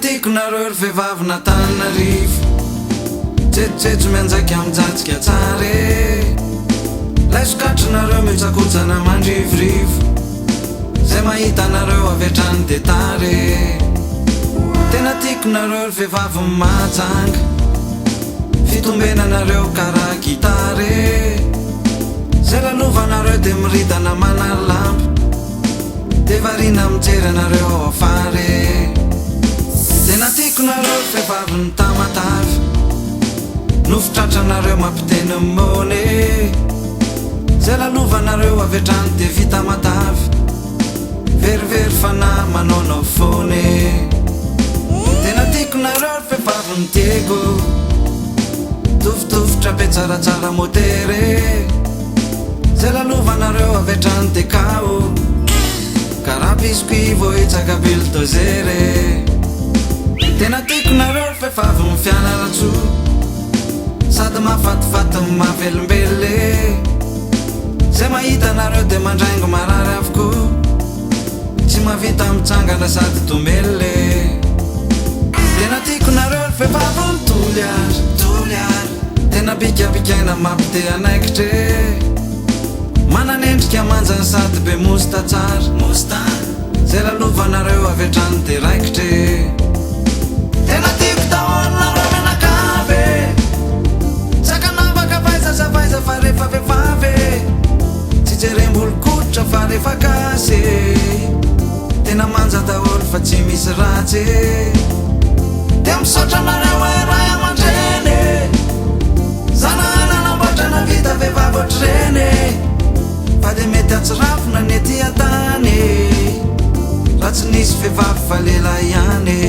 tiako nareo ry vehivavy natanarivo tsetsetso mianjaika mijanjika tsara lay sokatrinareo mitsakotsana mandrivorivo zay mahita nareo avy hatrany detare tena tiako nareo ry vehivavy mahajanga fitombenanareo karaha gitare zay lalovanareo de miridana manary lampo de varina mijery anareo afare tena tiako nareo ry vehivavy ny tamatavy nofotratranareo mampiteny mone zay lalovanareo avy hatrany de vita matavy verivery fanahy manaonao fone tena tiako nareo ry vehivavy ny tiako tofotofotra be tsaratsara motere zay lalovanareo avy hatrany de kao karaha piskuivo itsaka biltozere tena tiako nareo ry vehivavy mifiana ratso sady mahafatifaty mahavelombele zay mahita nareo de mandraingo marary avoko tsy mahavita mitsangana sady tomele tena tiako nareo ry vehivavy mitoly ary tena bikabikaina mampite anaikitry mananendrika manjany sady be mosta tsara zay lalovanareo avy hatrany de raikitry tena tiako taolinareo menakavy sakanavaka vaizazavaiza fa rehefa vehivavy tsy jerembolo-koditra fa rehefa gasy tena manja daholo fa tsy misy ratsy de misaotra nareo ray aman-dreny zanananamboatra na vita vehivavy ohatryreny fa de mety atsirafina ny ety atany raha tsy nisy vehivavy fa lehilahy ihany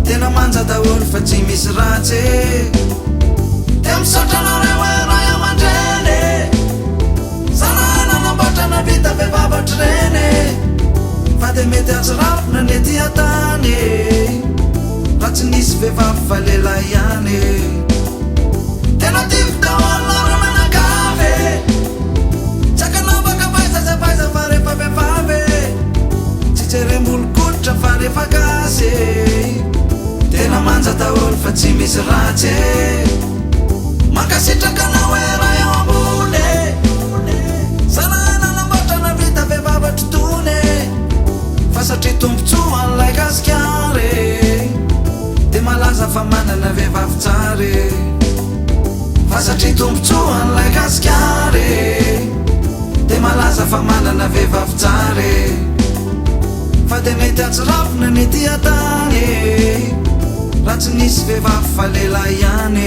tena manja daholo fa tsy misy ratsy de misaotra nareo ray aman-dreny zanananamboatra na vita vehivavy ohatryreny fa de mety atsirafina ny ety atany raha tsy nisy vehivavy fa lehilahy ihany tena tiako daholo nareo menakavy tsakanavaka vaizazavaiza fa rehefa vehivavy tsy jerembolo-koditra fa rehefa gasy tena manja daholo fa tsy misy ratsy mankasitrakanao ray ao ambony zanananamboatra na vita vehivavy ohatrytony fa satria tombontsoa an'lay gasikary de malaza fa manana vehivavy tsary fa satria tombontsoa an'lay gasikary de malaza fa manana vehivavy tsary fa de mety atsirafina ny ety atany raha tsy nisy vehivavy fa lehilahy ihany